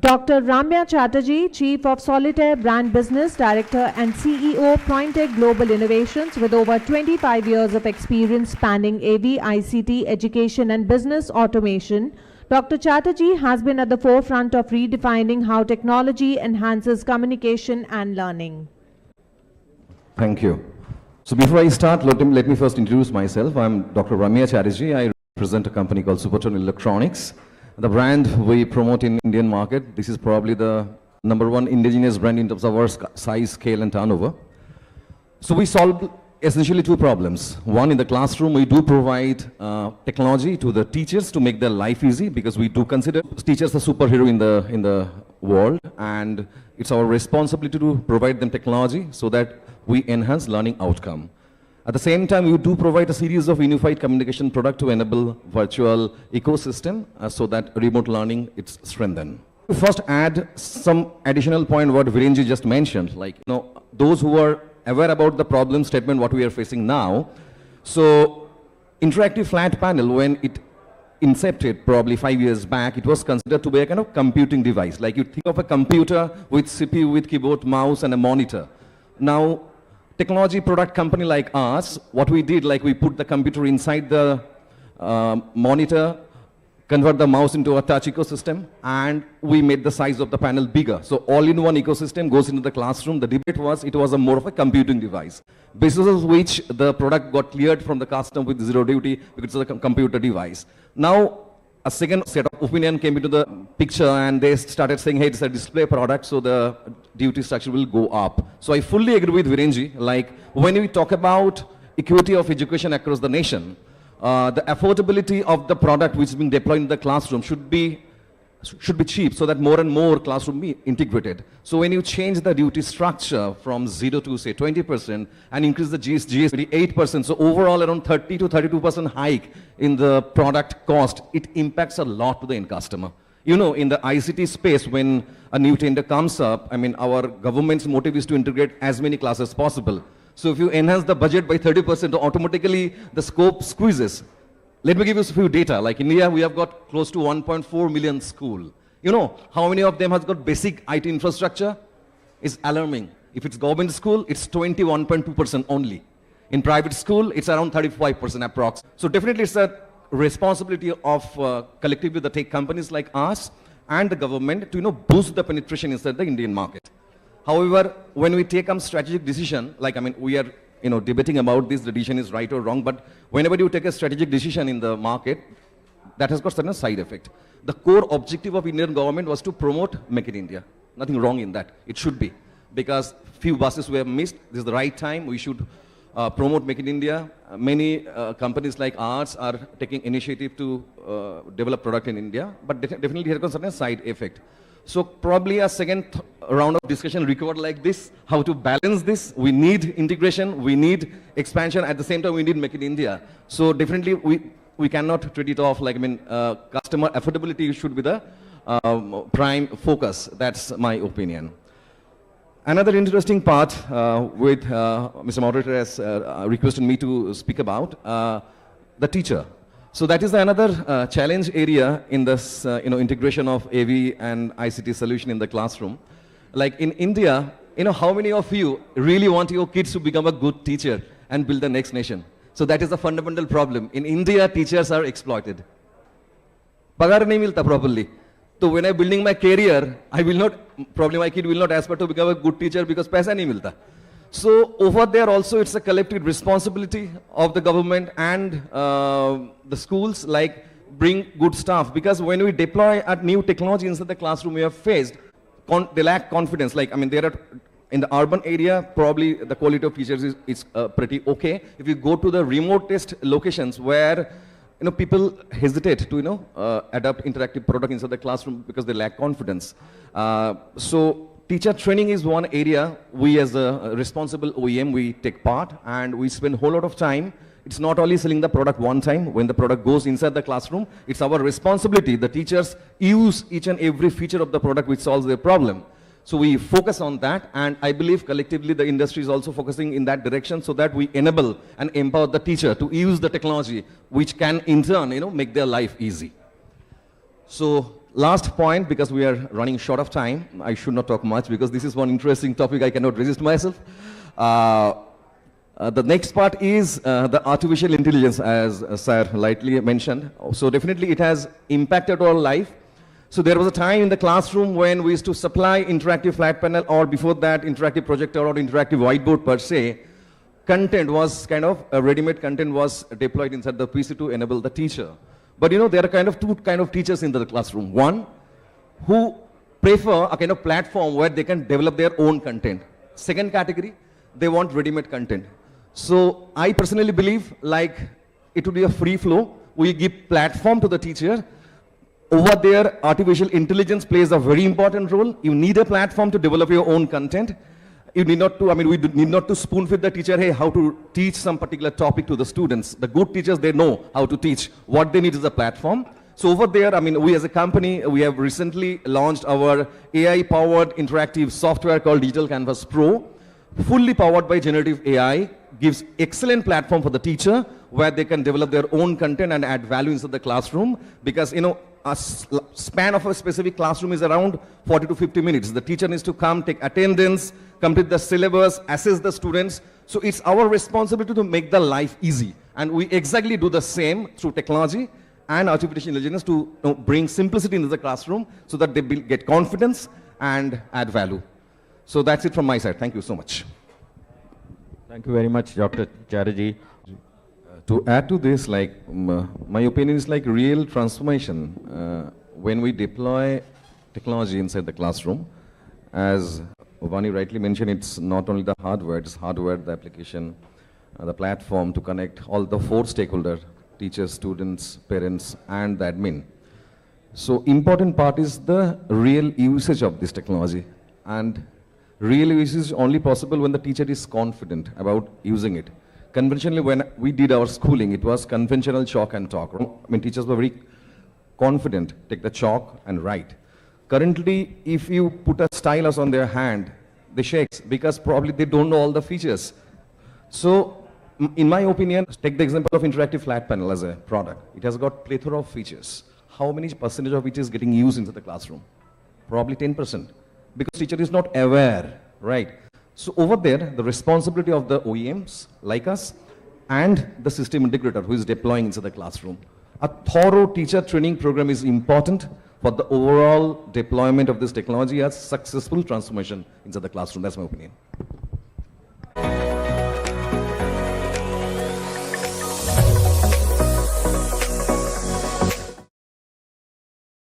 Dr. Ramya Chatterjee, Chief of Solitaire Brand Business Director and CEO, Pointech Global Innovations, with over 25 years of experience spanning AV, ICT, education and business automation. Dr. Chatterjee has been at the forefront of redefining how technology enhances communication and learning. Thank you. So before I start, let me first introduce myself. I'm Dr. Ramya Chatterjee. I represent a company called Supertone Electronics. The brand we promote in Indian market, this is probably the #1 indigenous brand in terms of our size, scale and turnover. So we solve essentially two problems. One, in the classroom, we do provide technology to the teachers to make their life easy, because we do consider teachers a superhero in the world, and it's our responsibility to provide them technology so that we enhance learning outcome. At the same time, we do provide a series of unified communication product to enable virtual ecosystem so that remote learning is strengthened. To first add some additional point what Virenji just mentioned, like those who are aware about the problem statement what we are facing now. So interactive flat panel, when it incepted probably 5 years back, it was considered to be a kind of computing device. Like you think of a computer with CPU, with keyboard, mouse and a monitor. Now technology product company like us, what we did, like we put the computer inside the monitor, convert the mouse into a touch ecosystem, and we made the size of the panel bigger. So all-in-one ecosystem goes into the classroom. The debate was, it was a more of a computing device, basis of which the product got cleared from the custom with zero duty because it's a computer device. Now, a second set of opinion came into the picture and they started saying, hey, it's a display product, so the duty structure will go up. So I fully agree with Virenji. Like when we talk about equity of education across the nation, the affordability of the product which is being deployed in the classroom should be cheap, so that more and more classroom be integrated. So when you change the duty structure from 0 to say 20% and increase the GST 8%, so overall around 30 to 32% hike in the product cost, it impacts a lot to the end customer. In the ICT space, when a new tender comes up, I mean, our government's motive is to integrate as many classes as possible. So if you enhance the budget by 30%, automatically the scope squeezes. Let me give you a few data. Like in India, we have got close to 1.4 million schools. How many of them has got basic IT infrastructure? It's alarming. If it's government school, it's 21.2% only. In private school, it's around 35% approx. So definitely it's a responsibility of collectively the tech companies like us and the government to boost the penetration inside the Indian market. However, when we take a strategic decision, like we are debating about this, the decision is right or wrong, but whenever you take a strategic decision in the market, that has got certain side effect. The core objective of Indian government was to promote Make in India. Nothing wrong in that. It should be, because few buses were missed. This is the right time. We should promote Make in India. Many companies like ours are taking initiative to develop product in India, but definitely has got certain side effect. So probably a second round of discussion required like this, how to balance this. We need integration, we need expansion, at the same time we need Make in India. So definitely we cannot treat it off like, customer affordability should be the prime focus. That's my opinion. Another interesting part with Mr. Moderator has requested me to speak about, the teacher. So that is another challenge area in this integration of AV and ICT solution in the classroom. Like in India, how many of you really want your kids to become a good teacher and build the next nation? So that is a fundamental problem. In India, teachers are exploited. Pagar nahi milta properly. So when I'm building my career, probably my kid will not aspire to become a good teacher because paisa nahi milta. So over there also, it's a collective responsibility of the government and the schools, like bring good staff, because when we deploy a new technology inside the classroom, we have faced, they lack confidence. Like, there are, in the urban area, probably the quality of teachers is pretty okay. If you go to the remotest locations where people hesitate to adopt interactive product inside the classroom because they lack confidence. So teacher training is one area we as a responsible OEM, we take part, and we spend a whole lot of time. It's not only selling the product one time. When the product goes inside the classroom, it's our responsibility. The teachers use each and every feature of the product which solves their problem. So we focus on that, and I believe collectively the industry is also focusing in that direction, so that we enable and empower the teacher to use the technology which can in turn make their life easy. So Last point, because we are running short of time, I should not talk much because this is one interesting topic I cannot resist myself. The next part is the artificial intelligence, as Sir lightly mentioned. So definitely it has impacted our life. So there was a time in the classroom when we used to supply interactive flat panel, or before that interactive projector or interactive whiteboard per se. Content was kind of, ready-made content was deployed inside the PC to enable the teacher. But you know, there are two kind of teachers in the classroom. One, who prefer a kind of platform where they can develop their own content. Second category, they want ready-made content. So I personally believe like it would be a free flow. We give platform to the teacher. Over there, artificial intelligence plays a very important role. You need a platform to develop your own content. You need not to, we need not to spoon feed the teacher, hey, how to teach some particular topic to the students. The good teachers, they know how to teach. What they need is a platform. So over there, we as a company, we have recently launched our AI-powered interactive software called Digital Canvas Pro, fully powered by generative AI, gives excellent platform for the teacher where they can develop their own content and add value inside the classroom. Because, you know, a span of a specific classroom is around 40 to 50 minutes. The teacher needs to come, take attendance, complete the syllabus, assess the students. So it's our responsibility to make the life easy. And we exactly do the same through technology and artificial intelligence to bring simplicity into the classroom so that they get confidence and add value. So that's it from my side. Thank you so much. Thank you very much, Dr. Chatterjee. To add to this, like, my opinion is like real transformation when we deploy technology inside the classroom. As Vani rightly mentioned, it's not only the hardware, it's hardware, the application, the platform to connect all the four stakeholders, teachers, students, parents, and the admin. So important part is the real usage of this technology. And real usage is only possible when the teacher is confident about using it. Conventionally, when we did our schooling, it was conventional chalk and talk. Teachers were very confident, take the chalk and write. Currently, if you put a stylus on their hand, they shake because probably they don't know all the features. So, in my opinion, take the example of interactive flat panel as a product. It has got plethora of features. How many percentage of it is getting used into the classroom? Probably 10%. Because teacher is not aware, right? So over there, the responsibility of the OEMs like us and the system integrator who is deploying into the classroom. A thorough teacher training program is important for the overall deployment of this technology as successful transformation into the classroom. That's my opinion.